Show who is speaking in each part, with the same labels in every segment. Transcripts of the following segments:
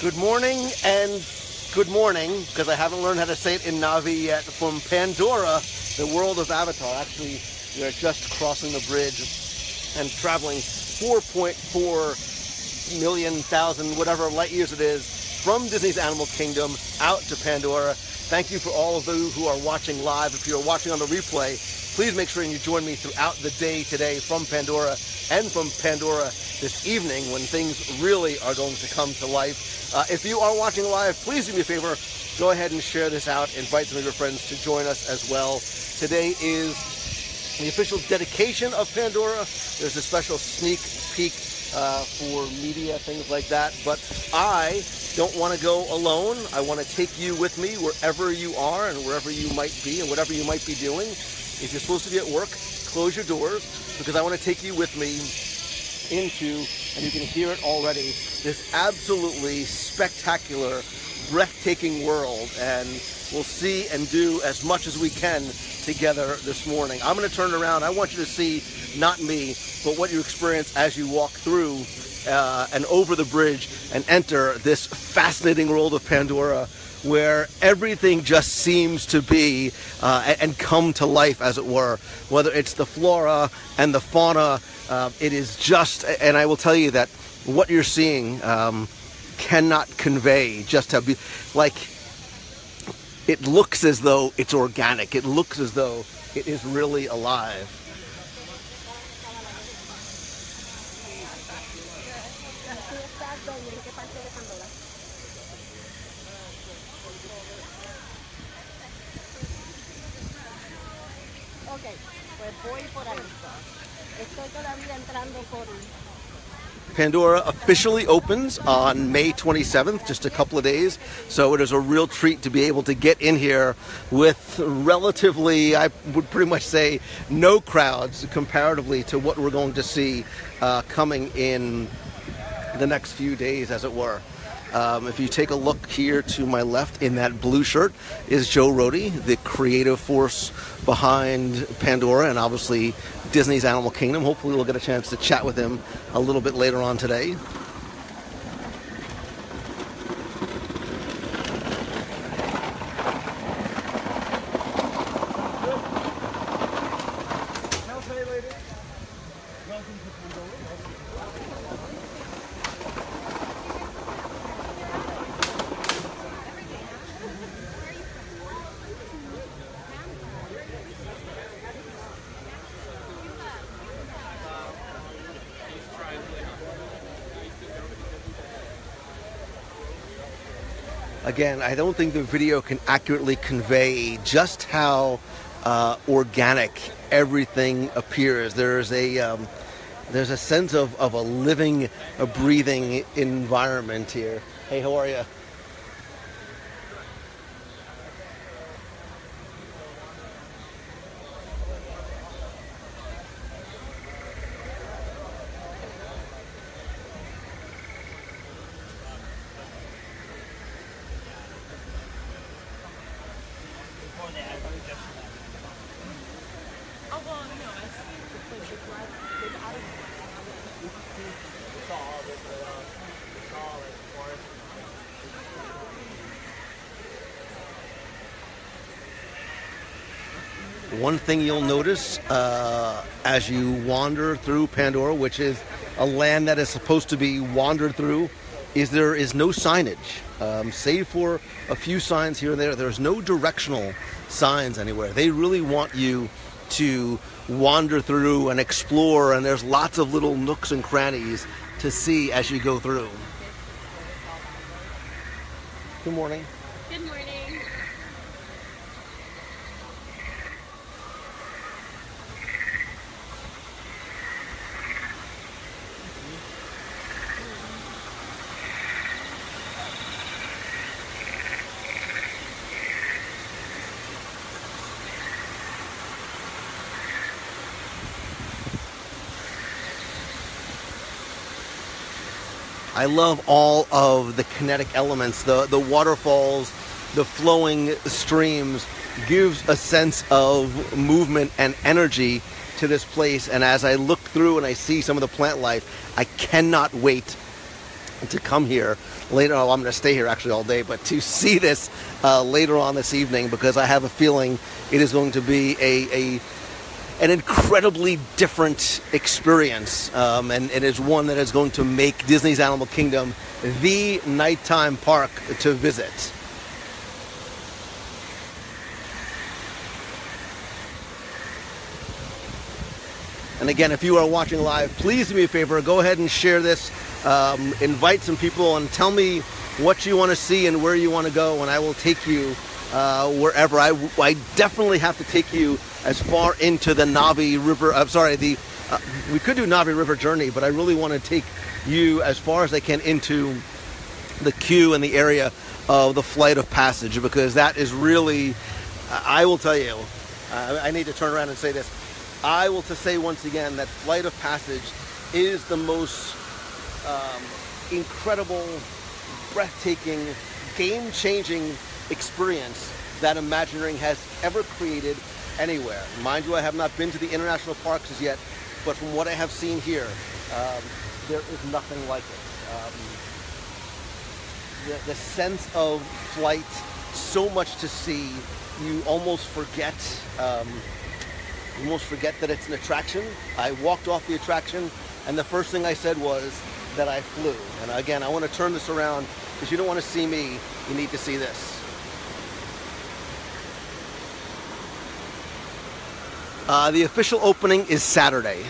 Speaker 1: Good morning and good morning, because I haven't learned how to say it in Navi yet, from Pandora, the world of Avatar. Actually, we are just crossing the bridge and traveling 4.4 million, whatever light years it is, from Disney's Animal Kingdom out to Pandora. Thank you for all of you who are watching live. If you're watching on the replay, please make sure you join me throughout the day today from Pandora and from Pandora this evening when things really are going to come to life. If you are watching live, please do me a favor, go ahead and share this out. Invite some of your friends to join us as well. Today is the official dedication of Pandora. There's a special sneak peek for media, things like that. But I don't want to go alone. I want to take you with me wherever you are and wherever you might be and whatever you might be doing. If you're supposed to be at work, close your doors, because I want to take you with me into, and you can hear it already, this absolutely spectacular, breathtaking world. And we'll see and do as much as we can together this morning. I'm going to turn it around. I want you to see not me, but what you experience as you walk through and over the bridge and enter this fascinating world of Pandora, where everything just seems to be and come to life, as it were. Whether it's the flora and the fauna, it is just, and I will tell you that what you're seeing cannot convey just how, like, it looks as though it's organic. It looks as though it is really alive. Pandora officially opens on May 27th, just a couple of days. So it is a real treat to be able to get in here with relatively, I would pretty much say, no crowds comparatively to what we're going to see coming in the next few days, as it were. If you take a look here to my left, in that blue shirt is Joe Rohde, the creative force behind Pandora and obviously Disney's Animal Kingdom. Hopefully we'll get a chance to chat with him a little bit later on today. Again, I don't think the video can accurately convey just how organic everything appears. There's a sense of a living, a breathing environment here. Hey, how are you? One thing you'll notice as you wander through Pandora, which is a land that is supposed to be wandered through, is there is no signage. Save for a few signs here and there, there's no directional signs anywhere. They really want you to wander through and explore, and there's lots of little nooks and crannies to see as you go through. Good morning.
Speaker 2: Good morning.
Speaker 1: I love all of the kinetic elements, the waterfalls, the flowing streams, gives a sense of movement and energy to this place. And as I look through and I see some of the plant life, I cannot wait to come here later. Oh, I'm going to stay here actually all day, but to see this later on this evening, because I have a feeling it is going to be an incredibly different experience, and it is one that is going to make Disney's Animal Kingdom the nighttime park to visit. And again, if you are watching live, please do me a favor, go ahead and share this, invite some people, and tell me what you want to see and where you want to go, and I will take you wherever. I definitely have to take you as far into the Navi River. I'm sorry, we could do Navi River journey, but I really want to take you as far as I can into the queue and the area of the Flight of Passage, because that is really, I will tell you, I need to turn around and say this. I will to say once again that Flight of Passage is the most incredible, breathtaking, game-changing experience that Imagineering has ever created anywhere. Mind you, I have not been to the international parks as yet, but from what I have seen here, there is nothing like it. The sense of flight, so much to see, you almost forget. You almost forget that it's an attraction. I walked off the attraction, and the first thing I said was that I flew. And again, I want to turn this around, because you don't want to see me, you need to see this. The official opening is Saturday.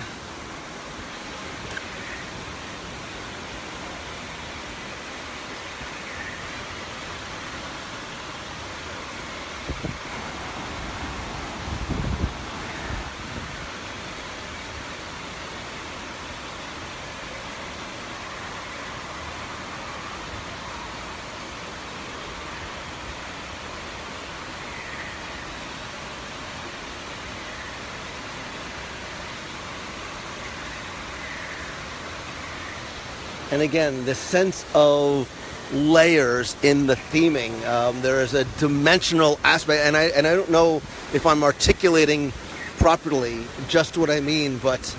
Speaker 1: And again, the sense of layers in the theming. There is a dimensional aspect, and I don't know if I'm articulating properly just what I mean, but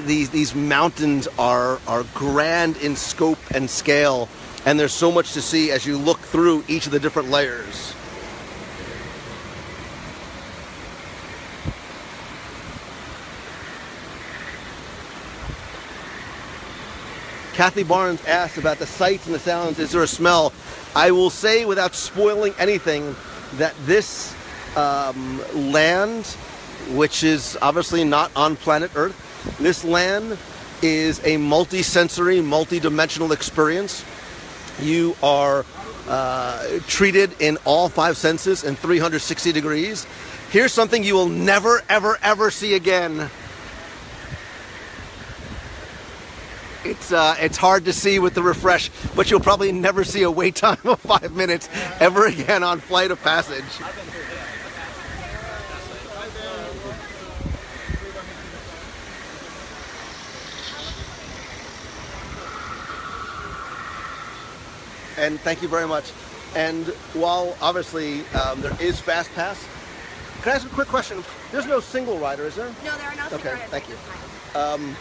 Speaker 1: these mountains are grand in scope and scale, and there's so much to see as you look through each of the different layers. Kathy Barnes asked about the sights and the sounds. Is there a smell? I will say, without spoiling anything, that this land, which is obviously not on planet Earth, this land is a multi-sensory, multi-dimensional experience. You are treated in all five senses in 360 degrees. Here's something you will never, ever, ever see again. It's hard to see with the refresh, but you'll probably never see a wait time of 5 minutes ever again on Flight of Passage. And thank you very much. And while obviously there is Fast Pass, can I ask a quick question? There's no single rider, is there?
Speaker 2: No, there are no single riders.
Speaker 1: Thank you.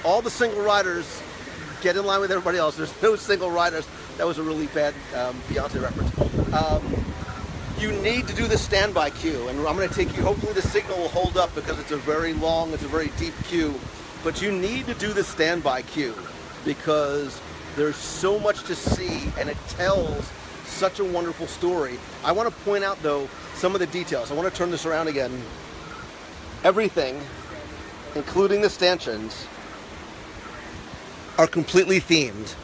Speaker 1: All the single riders get in line with everybody else. There's no single riders. That was a really bad Beyonce reference. You need to do the standby queue, and I'm going to take you, hopefully the signal will hold up because it's a very long, it's a very deep queue, but you need to do the standby queue because there's so much to see and it tells such a wonderful story. I want to point out though some of the details. I want to turn this around again. Everything, including the stanchions, are completely themed.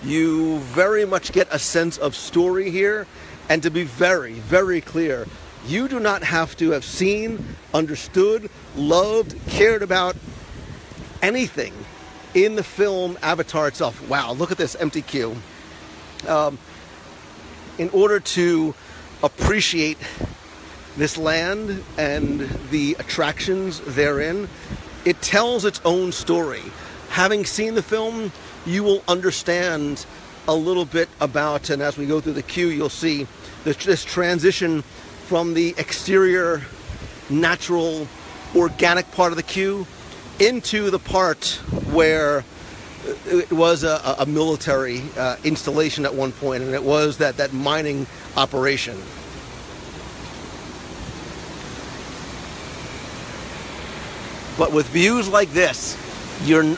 Speaker 1: You very much get a sense of story here, and to be very, very clear, you do not have to have seen, understood, loved, cared about anything in the film Avatar itself. Wow, look at this empty queue. In order to appreciate this land and the attractions therein, it tells its own story. Having seen the film, you will understand a little bit about, and as we go through the queue, you'll see this transition from the exterior, natural, organic part of the queue into the part where it was a military installation at one point, and it was that mining operation. But with views like this,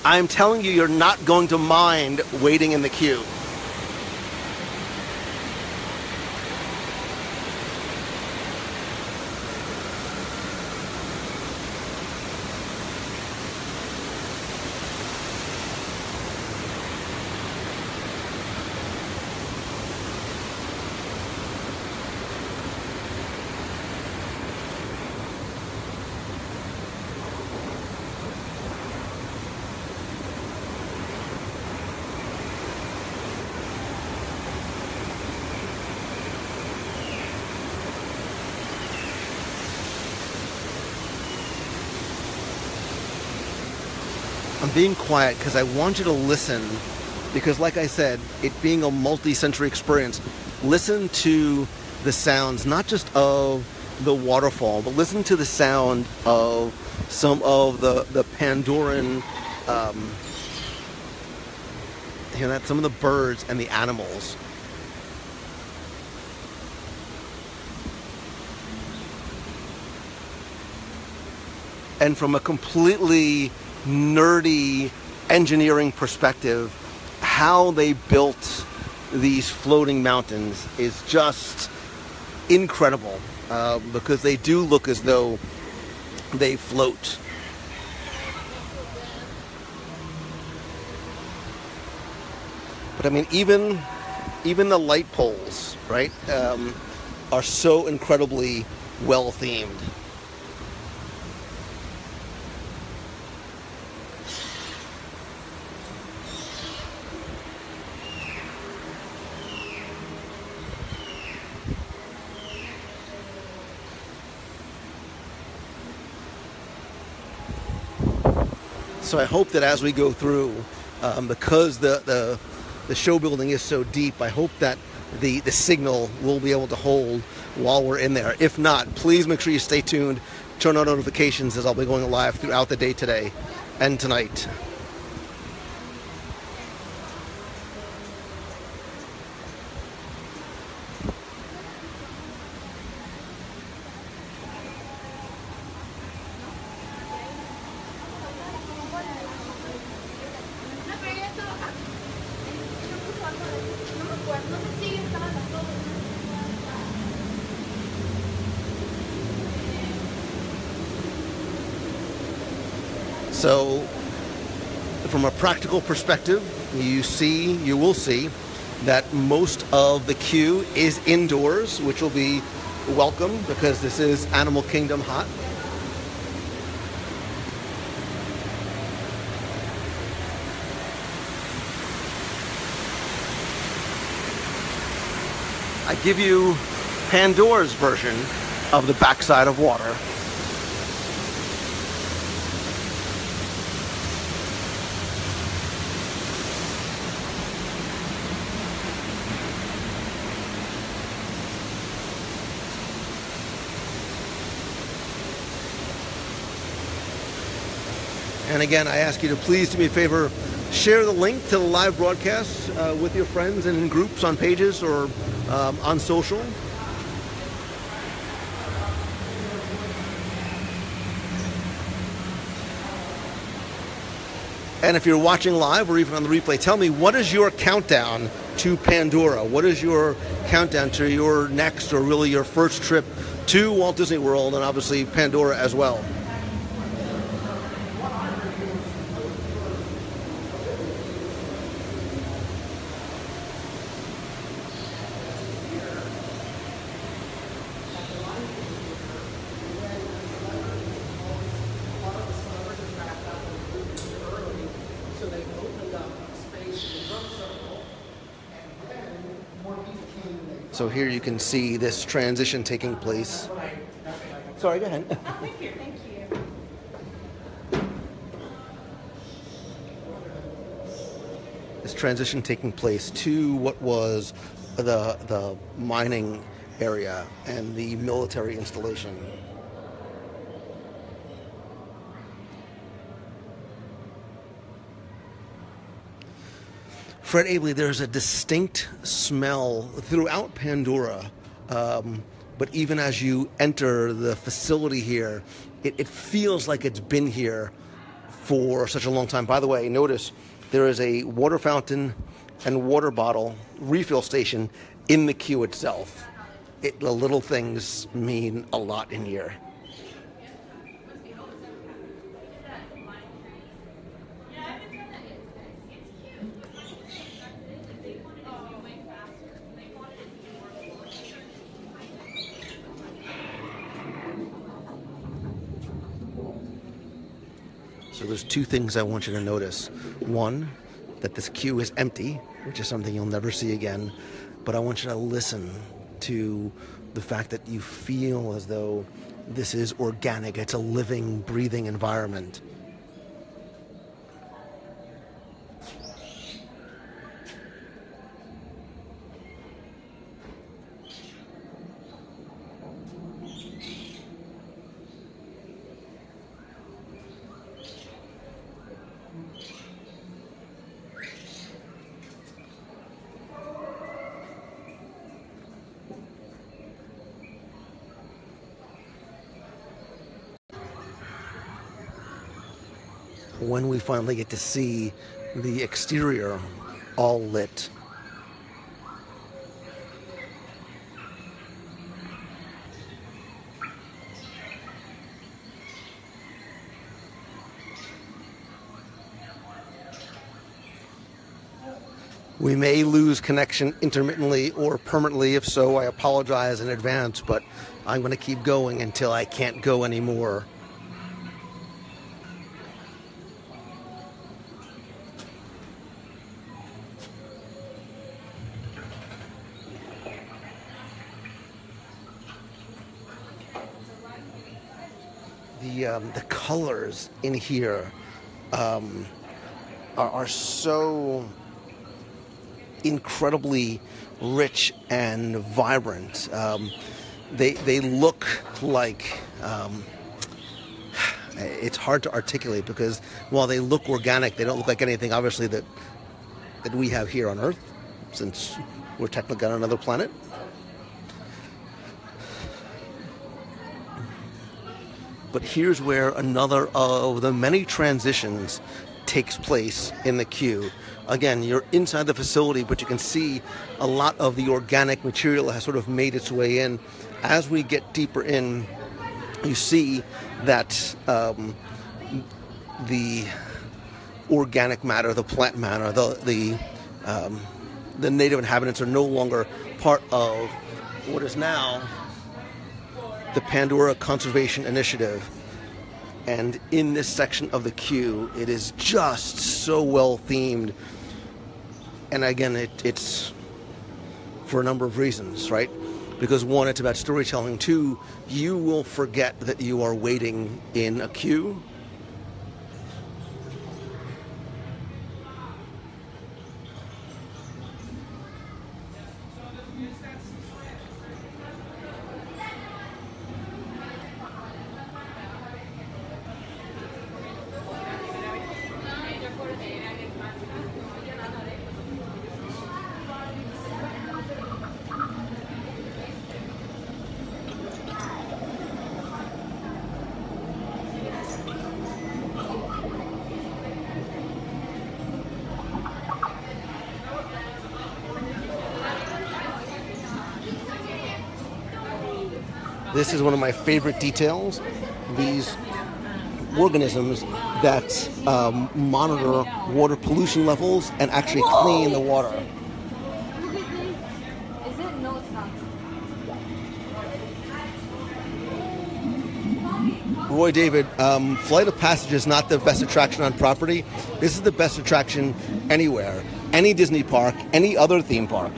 Speaker 1: I'm telling you, you're not going to mind waiting in the queue. I'm being quiet because I want you to listen, because like I said, it being a multi-sensory experience, listen to the sounds, not just of the waterfall, but listen to the sound of some of the Pandoran, some of the birds and the animals. And from a completely nerdy engineering perspective, how they built these floating mountains is just incredible, because they do look as though they float. But I mean, even the light poles, right, are so incredibly well themed. So I hope that as we go through, because the show building is so deep, I hope that the signal will be able to hold while we're in there. If not, please make sure you stay tuned, turn on notifications, as I'll be going live throughout the day today and tonight. So, from a practical perspective, you will see that most of the queue is indoors, which will be welcome because this is Animal Kingdom hot. I give you Pandora's version of the backside of water. And again, I ask you to please do me a favor, share the link to the live broadcast with your friends and in groups on pages or on social. And if you're watching live or even on the replay, tell me, what is your countdown to Pandora? What is your countdown to your next, or really your first trip to Walt Disney World, and obviously Pandora as well? So here you can see this transition taking place. Sorry, go ahead.
Speaker 2: Oh, thank you, thank you.
Speaker 1: This transition taking place to what was the mining area and the military installation. Fred Abley, there's a distinct smell throughout Pandora, but even as you enter the facility here, it feels like it's been here for such a long time. By the way, notice there is a water fountain and water bottle refill station in the queue itself. The little things mean a lot in here. So there's two things I want you to notice. One, that this queue is empty, which is something you'll never see again. But I want you to listen to the fact that you feel as though this is organic. It's a living, breathing environment. When we finally get to see the exterior all lit. We may lose connection intermittently or permanently. If so, I apologize in advance, but I'm going to keep going until I can't go anymore. The colors in here are so incredibly rich and vibrant. They look like it's hard to articulate, because while they look organic, they don't look like anything obviously that we have here on Earth, since we're technically on another planet. But here's where another of the many transitions takes place in the queue. Again, you're inside the facility, but you can see a lot of the organic material has sort of made its way in. As we get deeper in, you see that the organic matter, the plant matter, the native inhabitants are no longer part of what is now the Pandora Conservation Initiative. And in this section of the queue, it is just so well themed. And again, it's for a number of reasons, right? Because one, it's about storytelling. Two, you will forget that you are waiting in a queue. This is one of my favorite details. These organisms that monitor water pollution levels and actually clean the water.
Speaker 3: Is it? No, it's not.
Speaker 1: Roy David, Flight of Passage is not the best attraction on property. This is the best attraction anywhere. Any Disney park, any other theme park.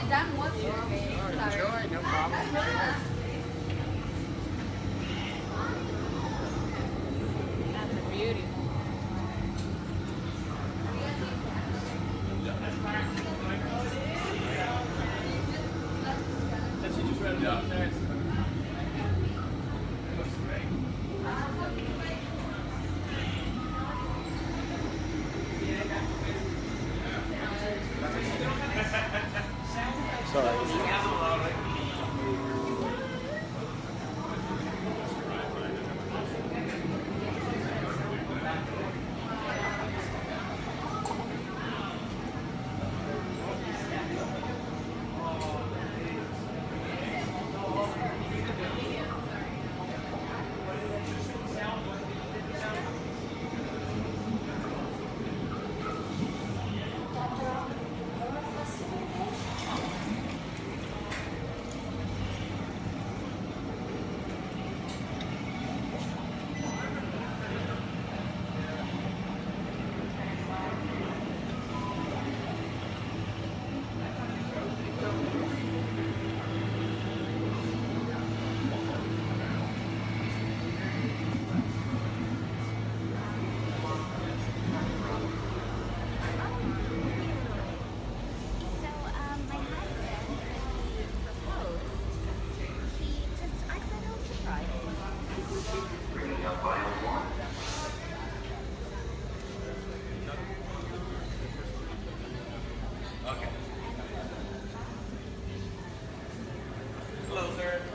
Speaker 2: Dan wants you to be.
Speaker 3: Enjoy, no problem.
Speaker 2: That's a beauty.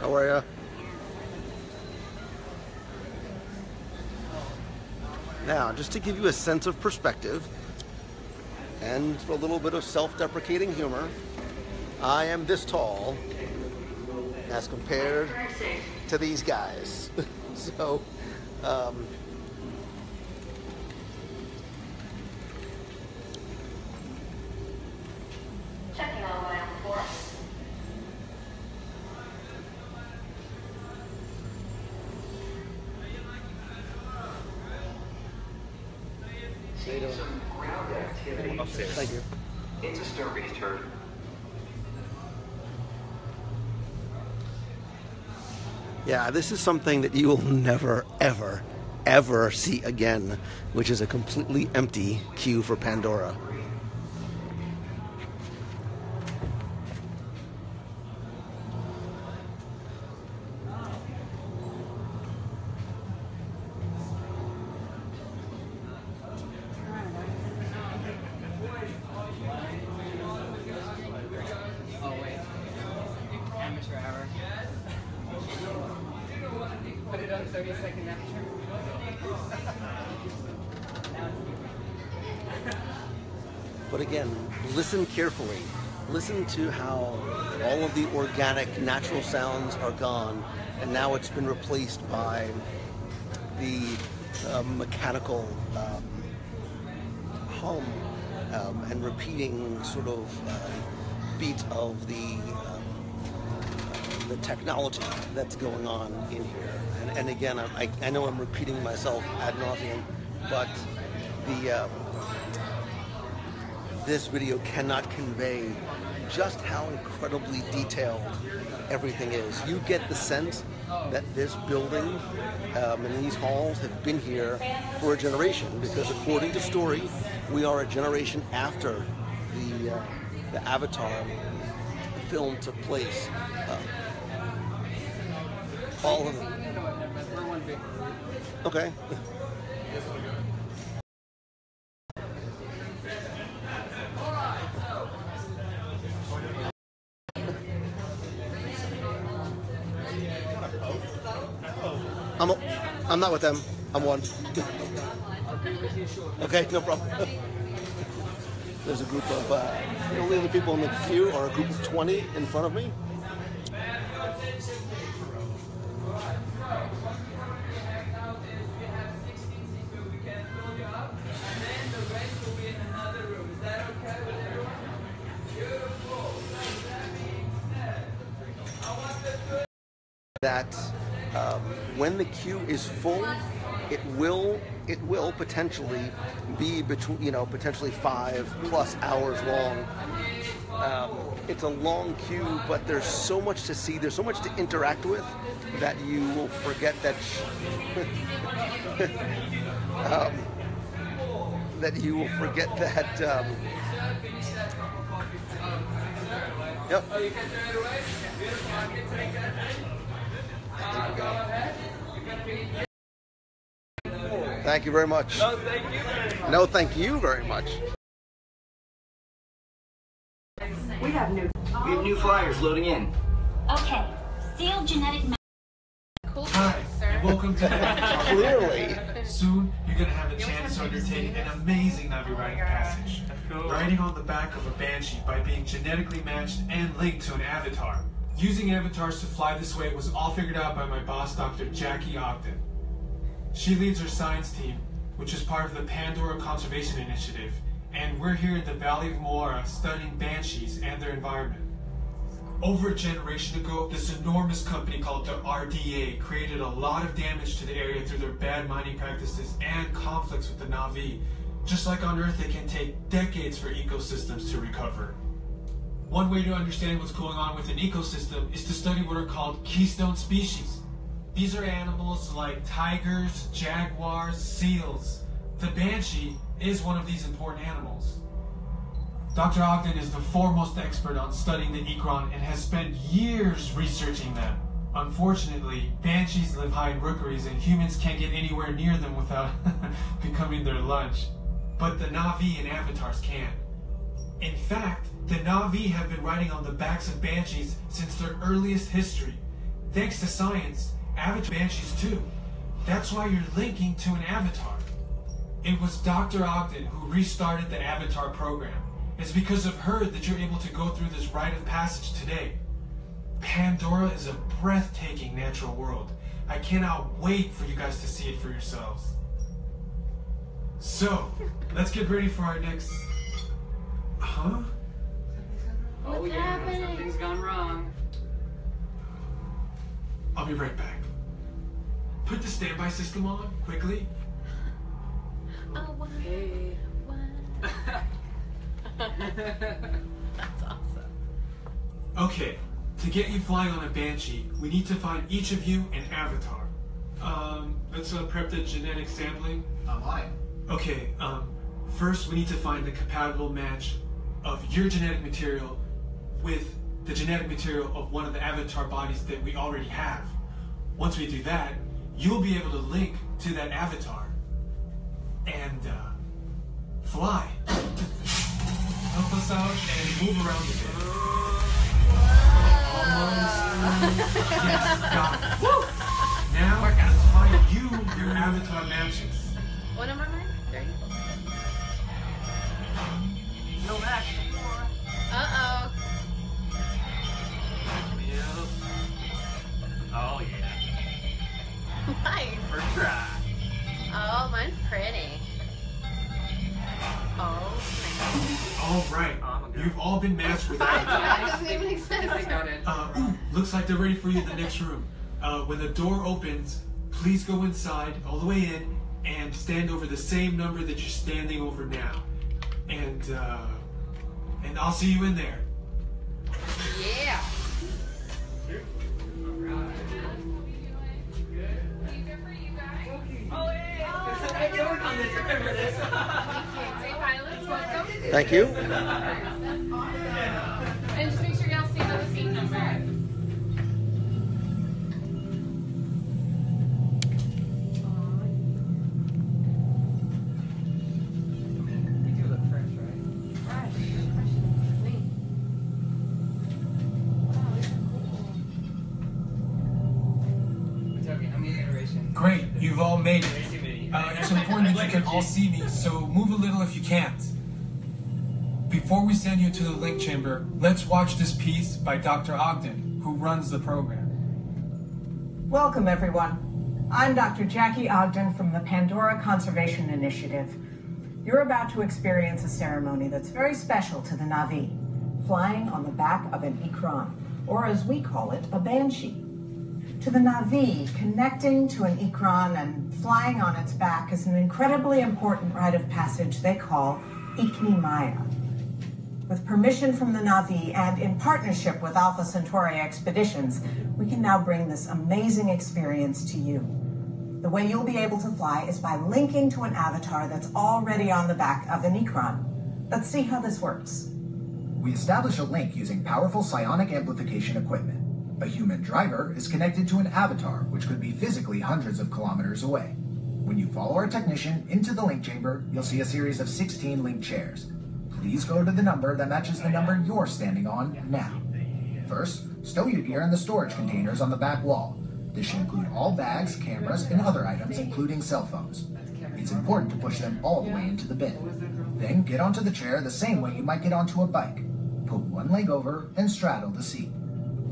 Speaker 1: How are ya? Now, just to give you a sense of perspective, and for a little bit of self-deprecating humor, I am this tall as compared to these guys. So,
Speaker 4: checking out aisle 4.
Speaker 5: Seeing some ground activity.
Speaker 3: Upstairs.
Speaker 1: thank you.
Speaker 5: It's a starbeast herd.
Speaker 1: Yeah, this is something that you will never, ever, ever see again, which is a completely empty queue for Pandora.
Speaker 3: Oh, wait. Amateur hour. Put it on 30-second amateur.
Speaker 1: But again, listen carefully. Listen to how all of the organic, natural sounds are gone, and now it's been replaced by the mechanical hum and repeating sort of beat of the technology that's going on in here. And again, I know I'm repeating myself ad nauseum, but the this video cannot convey just how incredibly detailed everything is. You get the sense that this building and these halls have been here for a generation, because according to story, we are a generation after the Avatar film took place. All of them.
Speaker 3: We're one big group.
Speaker 1: Okay. I'm not with them. I'm one. Okay, no problem. There's a group of, the only other people in the queue are a group of 20 in front of me. That when the queue is full, it will potentially be between, potentially 5+ hours long. It's a long queue, but there's so much to see. There's so much to interact with that you will forget that that you will forget that. Yep. Thank you very much. No, thank you very much. No, thank you very much.
Speaker 4: We have new
Speaker 5: flyers loading in.
Speaker 6: Okay, sealed genetic.
Speaker 2: Cool,
Speaker 7: Hi,
Speaker 2: sir.
Speaker 7: welcome to
Speaker 1: Clearly.
Speaker 7: Soon, you're going to have a chance to undertake an amazing Navi riding passage. Riding on the back of a Banshee by being genetically matched and linked to an avatar. Using avatars to fly this way was all figured out by my boss, Dr. Jackie Ogden. She leads our science team, which is part of the Pandora Conservation Initiative, and we're here in the Valley of Moara studying banshees and their environment. Over a generation ago, this enormous company called the RDA created a lot of damage to the area through their bad mining practices and conflicts with the Navi. Just like on Earth, it can take decades for ecosystems to recover. One way to understand what's going on with an ecosystem is to study what are called keystone species. These are animals like tigers, jaguars, seals. The banshee is one of these important animals. Dr. Ogden is the foremost expert on studying the Ikran and has spent years researching them. Unfortunately, banshees live high in rookeries and humans can't get anywhere near them without becoming their lunch. But the Navi and avatars can. In fact, the Navi have been riding on the backs of banshees since their earliest history. Thanks to science, avatar banshees too. That's why you're linking to an avatar. It was Dr. Ogden who restarted the Avatar program. It's because of her that you're able to go through this rite of passage today. Pandora is a breathtaking natural world. I cannot wait for you guys to see it for yourselves. So, let's get ready for our next... Huh?
Speaker 3: Oh
Speaker 2: What's
Speaker 3: yeah,
Speaker 2: happening?
Speaker 3: something's gone wrong.
Speaker 7: I'll be right back. Put the standby system on, quickly.
Speaker 2: Oh, what?
Speaker 3: Hey.
Speaker 2: What? That's awesome.
Speaker 7: Okay, to get you flying on a Banshee, we need to find each of you an avatar. Let's prep the genetic sampling.
Speaker 5: Hi.
Speaker 7: Okay, first we need to find the compatible match of your genetic material with the genetic material of one of the avatar bodies that we already have. Once we do that, you'll be able to link to that avatar and fly. Help us out and move around a bit. Almost. Yes, got it. Woo! Now, let's find you your avatar matches.
Speaker 2: What number am I? 30?
Speaker 5: No match.
Speaker 2: Uh-oh.
Speaker 5: Oh yeah.
Speaker 2: Nice.
Speaker 5: First try.
Speaker 2: Oh, mine's pretty. Oh, nice.
Speaker 7: All right, you've all been matched with
Speaker 2: That doesn't even make
Speaker 3: I
Speaker 2: sense.
Speaker 3: got it.
Speaker 7: looks like they're ready for you in the next room. When the door opens, please go inside, all the way in, and stand over the same number that you're standing over now. And I'll see you in there.
Speaker 2: Yeah.
Speaker 1: Thank you.
Speaker 2: And just make sure y'all stand on the same number.
Speaker 3: You do look fresh, right? Toby, how many iterations?
Speaker 7: Great, you've all made it.
Speaker 3: Way too many.
Speaker 7: It's important that you can all see me, so move a little if you can't. Before we send you to the link chamber, let's watch this piece by Dr. Ogden, who runs the program.
Speaker 4: Welcome, everyone. I'm Dr. Jackie Ogden from the Pandora Conservation Initiative. You're about to experience a ceremony that's very special to the Navi, flying on the back of an Ikran, or as we call it, a Banshee. To the Navi, connecting to an Ikran and flying on its back is an incredibly important rite of passage they call Ikni Maya. With permission from the Na'vi and in partnership with Alpha Centauri Expeditions, we can now bring this amazing experience to you. The way you'll be able to fly is by linking to an avatar that's already on the back of an Ikron. Let's see how this works.
Speaker 8: We establish a link using powerful psionic amplification equipment. A human driver is connected to an avatar, which could be physically hundreds of kilometers away. When you follow our technician into the link chamber, you'll see a series of 16 link chairs. Please go to the number that matches the number you're standing on now. First, stow your gear in the storage containers on the back wall. This should include all bags, cameras, and other items, including cell phones. It's important to push them all the way into the bin. Then get onto the chair the same way you might get onto a bike. Put one leg over and straddle the seat.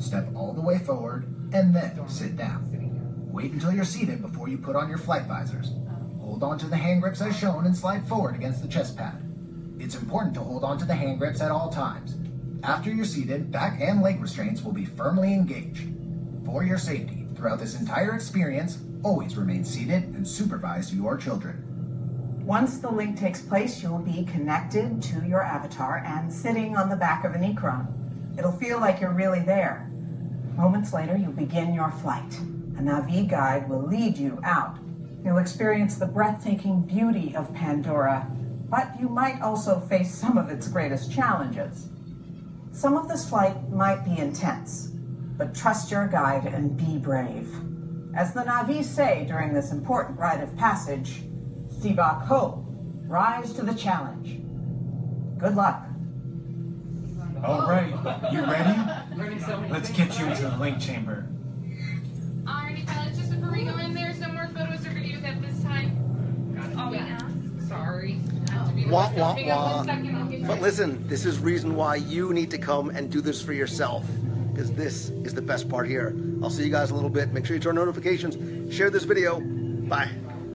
Speaker 8: Step all the way forward and then sit down. Wait until you're seated before you put on your flight visors. Hold on to the hand grips as shown and slide forward against the chest pad. It's important to hold on to the hand grips at all times. After you're seated, back and leg restraints will be firmly engaged. For your safety, throughout this entire experience, always remain seated and supervise your children.
Speaker 4: Once the link takes place, you'll be connected to your avatar and sitting on the back of an Ikron. It'll feel like you're really there. Moments later, you'll begin your flight. A Na'vi guide will lead you out. You'll experience the breathtaking beauty of Pandora, but you might also face some of its greatest challenges. Some of this flight might be intense, but trust your guide and be brave. As the Na'vi say during this important rite of passage, Sivak Ho, rise to the challenge. Good luck.
Speaker 7: All right, you ready? Let's get you into the link chamber.
Speaker 2: Alrighty, pilots, just before we go in, there's no more photos or videos at this time. That's all we ask. Sorry. I have to be the
Speaker 1: Wah,
Speaker 2: first
Speaker 1: wah,
Speaker 2: one. Hang on
Speaker 1: wah.
Speaker 2: 1 second, I'll get
Speaker 1: But
Speaker 2: you.
Speaker 1: listen, this is reason why you need to come and do this for yourself, because this is the best part here. I'll see you guys in a little bit. Make sure you turn notifications. Share this video. Bye.